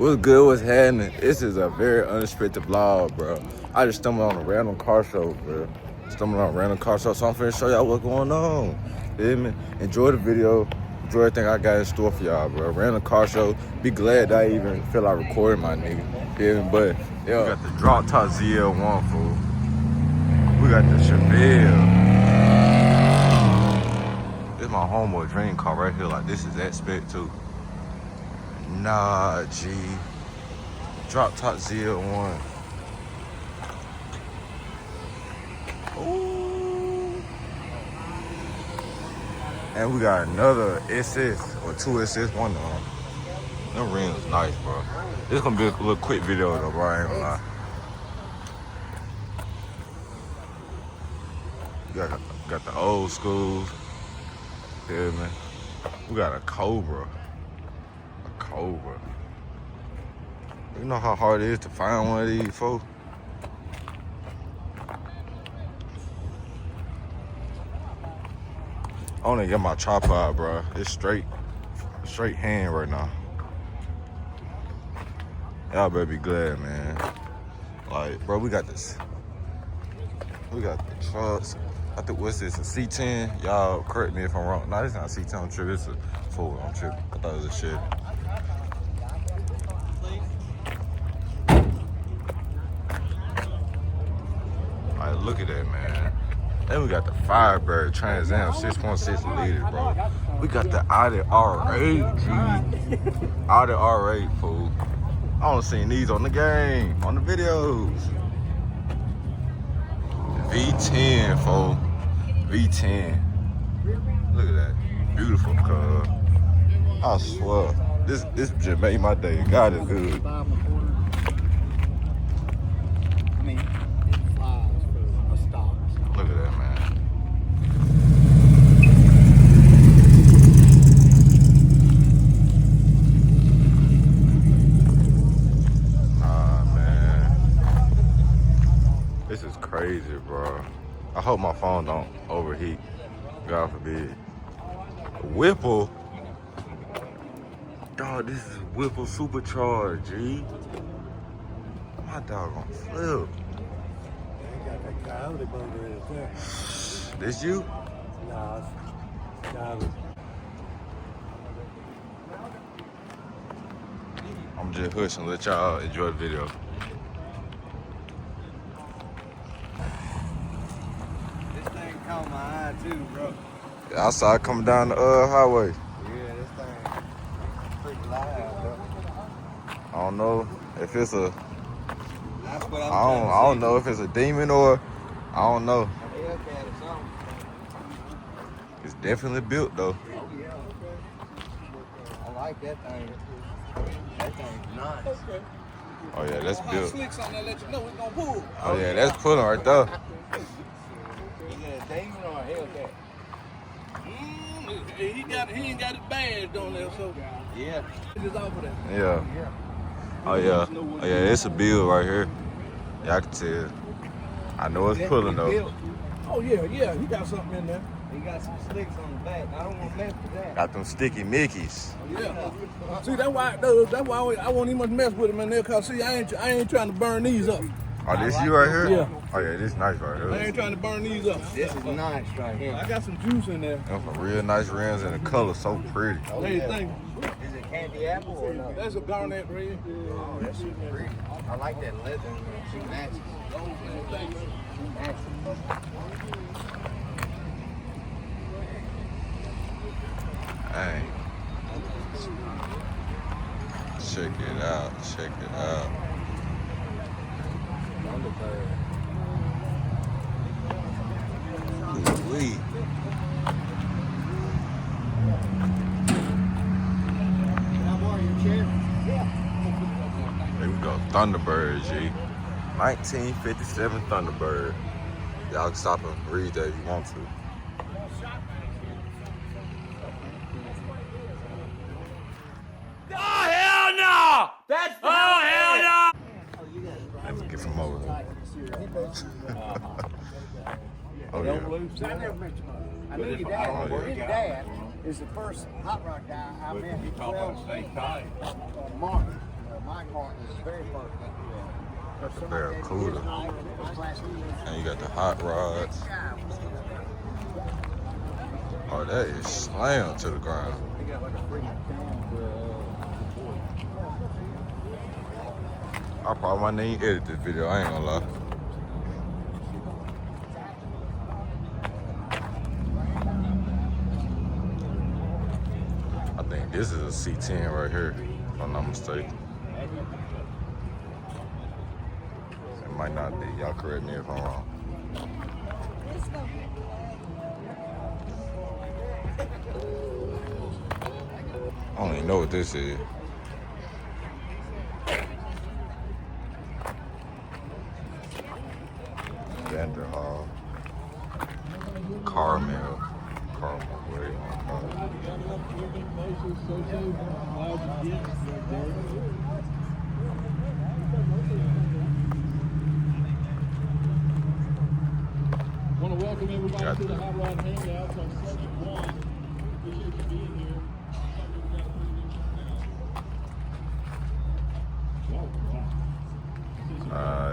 What's good? What's happening? This is a very unexpected vlog, bro. I just stumbled on a random car show, bro. So I'm finna show y'all what's going on. Feel me? Enjoy the video. Enjoy everything I got in store for y'all, bro. Random car show. Be glad that I even feel like recording my nigga. Feel me? But yo, we got the drop top ZL1, fool. We got the Chevelle. This my homeboy dream car right here. Like, this is that spec too. Nah, G. Drop top ZL1. Ooh. And we got another SS or two SS, one of them. Them rims nice, bro. This gonna be a little quick video though, bro. I ain't gonna lie. Got the old school. Feel me? We got a Cobra. A Cobra. You know how hard it is to find one of these, folks? I wanna get my tripod, bro. It's straight hand right now. Y'all better be glad, man. Like, bro, we got this. We got the trucks. I think, what's this, a C10? Y'all correct me if I'm wrong. Nah, this not a C10, I'm tripping. It's a Ford, I'm tripping. I thought it was a shit. Like, look at that, man. Then we got the Firebird Trans Am 6.6 liters, bro. We got the Audi R8, G. Audi R8, fool. I don't seen these on the game, on the videos. V10, fool. V10. Look at that. Beautiful car. I swear. This just made my day. God is good. Look at that, man. Nah, man. This is crazy, bro. I hope my phone don't overheat. God forbid. Whipple. Dog, this is Whipple supercharged, G. My dog gonna flip. This you? Nah, it's Audi. I'm just hushing, let y'all enjoy the video. This thing caught my eye too, bro. I saw it coming down the highway. Yeah, this thing pretty live, bro. I don't know if it's a, That's what I'm I don't know if it's a demon or, I don't know. A Hellcat or something. It's definitely built though. Oh yeah, okay. I like that thing. That thing's nice. Oh yeah, that's built. Slicks on there, let you know it's gonna pull. Oh yeah, that's pulling right there. Is it a demon or a Hellcat? He ain't got his badge on there, so Yeah. it's off of that. Yeah. Oh yeah. Oh yeah, it's a build right here. Yeah, I can tell. I know it's pulling though. Oh yeah, he got something in there. He got some slicks on the back. I don't want to mess with that. Got them sticky Mickeys. Yeah. See, that's why I won't even much mess with him in there, cause see, I ain't trying to burn these up. Oh, this you right here? Yeah. Oh yeah, this nice right I here. ain't trying to burn these up. This is nice right here. I got some juice in there. Them some real nice rims and the color so pretty. What do you think? Is it candy apple or no? That's a garnet red. Oh, that's super pretty. I like that leather. She matches. She matches. Hey. Check it out. Check it out. Ooh-wee. Here we go. Thunderbird, G. 1957 Thunderbird. Y'all can stop and read that if you want to. Oh, hell no! That's hell no! Let me get some more. Oh, Don't yeah. lose that. I knew your dad. His dad is the first hot rod guy I met. You talking about the same time? Mark. Mike. Barracuda. And you got the hot rods. Oh, that is slammed to the ground. I probably might need to edit this video, I ain't gonna lie. I think this is a C10 right here, if I'm not mistaken. It might not be, y'all correct me if I'm wrong. I don't even know what this is. Vanderhall. Caramel. Caramel, whatever you want to call it. Want to welcome everybody to the Hot Rod Hangouts on Second One. Appreciate you being here.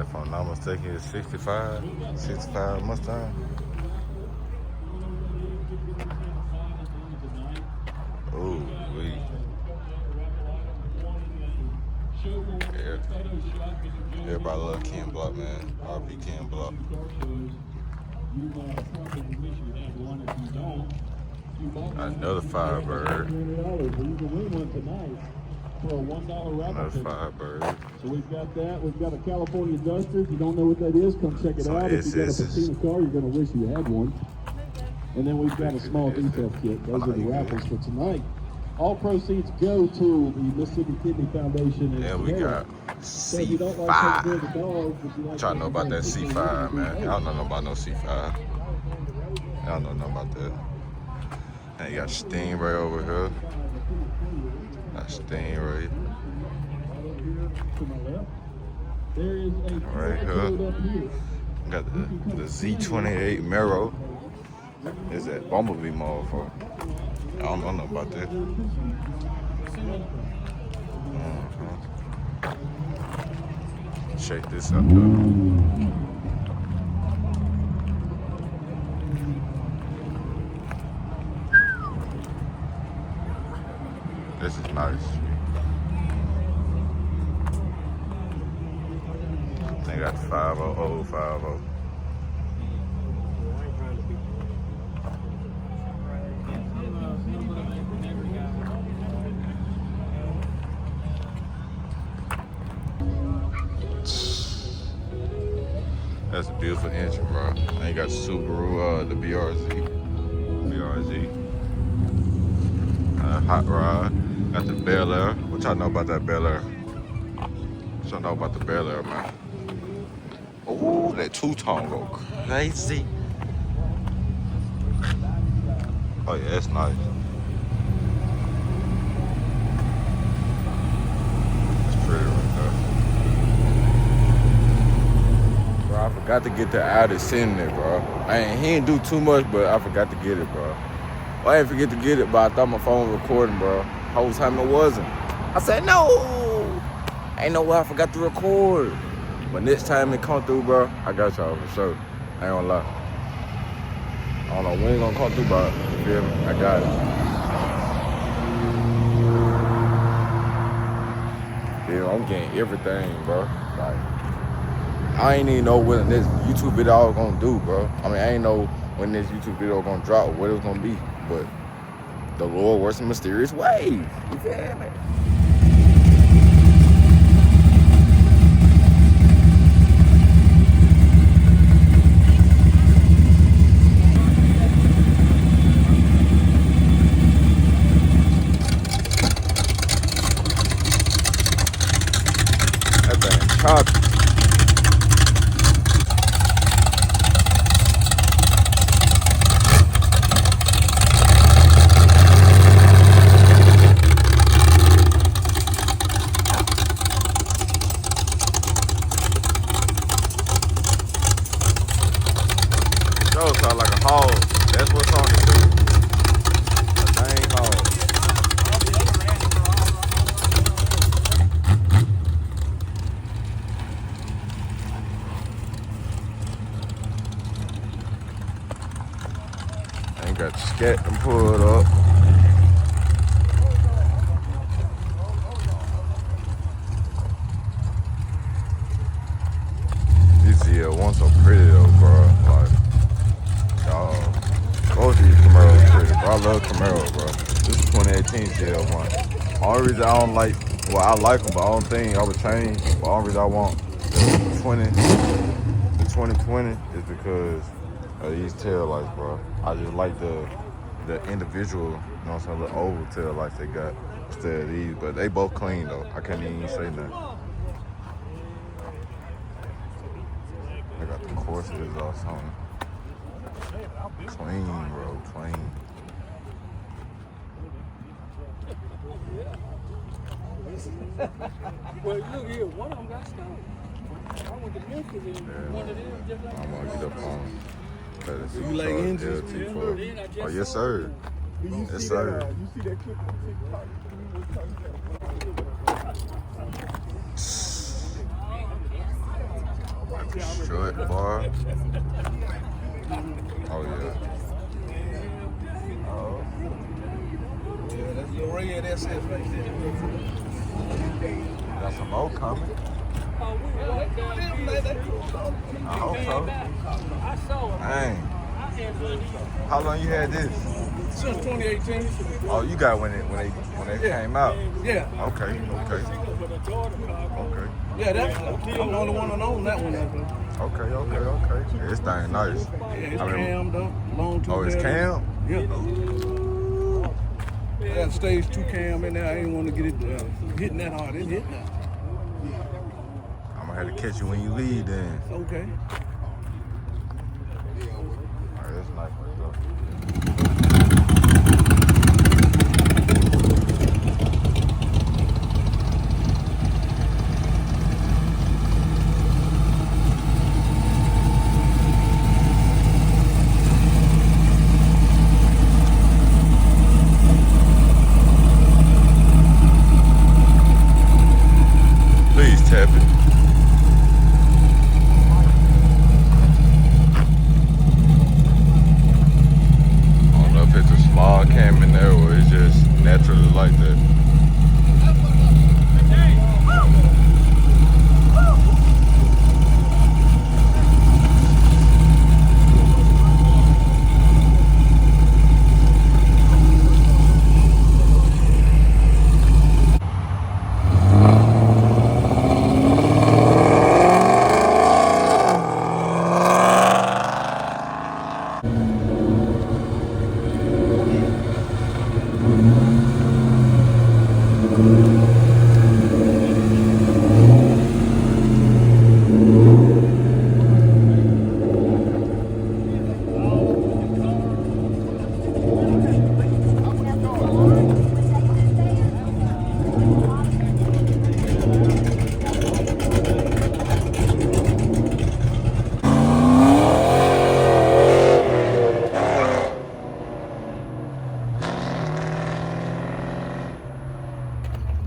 If I'm not mistaken, it's 65 Mustang. Ooh, wee. Yeah. Everybody love Ken Block, man. RP Ken Block. Another Firebird. For a $1 raffle Another ticket. Firebird. So we've got that. We've got a California Duster. If you don't know what that is, come check it So out. If you got a SS. patina car, you're going to wish you had one. And then we've got a small detail kit. Those are the raffles for tonight. All proceeds go to the Mississippi Kidney Foundation. And we got So if you don't like C5. taking care of the dog, but you like Trying to know about that C5, man. I don't know about no C5. I don't know nothing about that. And you got Stingray over here. Got Stingray. To my left. There is a Right here. code up here. Got the Z28 Mero. Is that Bumblebee motherfucker? I don't know nothing about that. Check this out though. This is nice. They got 50050. That's a beautiful engine, bro. And you got Subaru, the BRZ. Hot Rod. Got the Bel Air. What y'all know about that Bel Air? What y'all know about the Bel Air, man? Ooh, that two-tone go crazy. Oh yeah, that's nice. That's pretty right there. Bro, I forgot to get the Audi sitting there, bro. He didn't do too much, but I forgot to get it, bro. Well, I didn't forget to get it, but I thought my phone was recording, bro. Whole time it wasn't. I said, no! Ain't no way I forgot to record. But next time it come through, bro, I got y'all for sure. I ain't gonna lie. I don't know when it's gonna come through, but you feel me? I got it. Yeah, I'm getting everything, bro. Like, I ain't even know when this YouTube video was gonna do, bro. I mean, I ain't know when this YouTube video was gonna drop or what it was gonna be, but the Lord works in mysterious ways. You feel me? That thing choppy. Sound like a hog. That's what's on it too. A dang hog. Got the scat and pulled up. These ZL1 so pretty though, bro. Like, dog. Both these Camaros pretty, bro. I love Camaro, bro. This is 2018 ZL1. Only reason I don't like, well, I like them, but I don't think I would change. The only reason I want the 2020 is because of these tail lights, bro. I just like the individual, you know what I'm saying, little oval tail lights they got instead of these. But they both clean though. I can't even say nothing. I got the courses or something. Clean, bro, clean. Well, look here, one of them got stolen. I went to Memphis and one of them just like I'm gonna get up on it. You like engines? LT4. Oh, yes, sir. Yes, sir. You see that clip on TikTok? Strut bar. Oh, yeah. Oh. Yeah, that's the red SS right there. Got some more coming. I hope so. Dang. How long you had this? Since 2018. Oh, you got when they came out. Yeah. Okay. Yeah, I'm the only one that own that one. Okay. Yeah, this thing nice. Yeah, it's cammed up, long two. Oh, it's cam? Yeah. That stage 2 cam in there. I ain't want to get it hitting that hard. It's hitting that. I'm gonna have to catch you when you leave then. Okay. All right, that's nice right there. Please tap it. I don't know if it's a small cam in there or it's just naturally like that.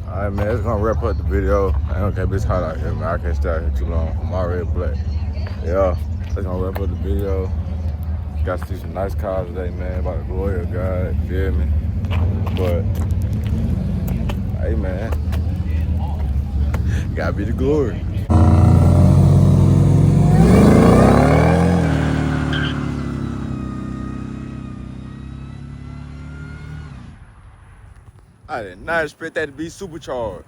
All right, man, it's gonna wrap up the video. I don't care if it's hot out here, man. I can't stay out here too long. I'm already black. Yeah, it's gonna wrap up the video. Got to see some nice cars today, man, by the glory of God, feel me? But, hey, man, gotta be the glory. I did not expect that to be supercharged.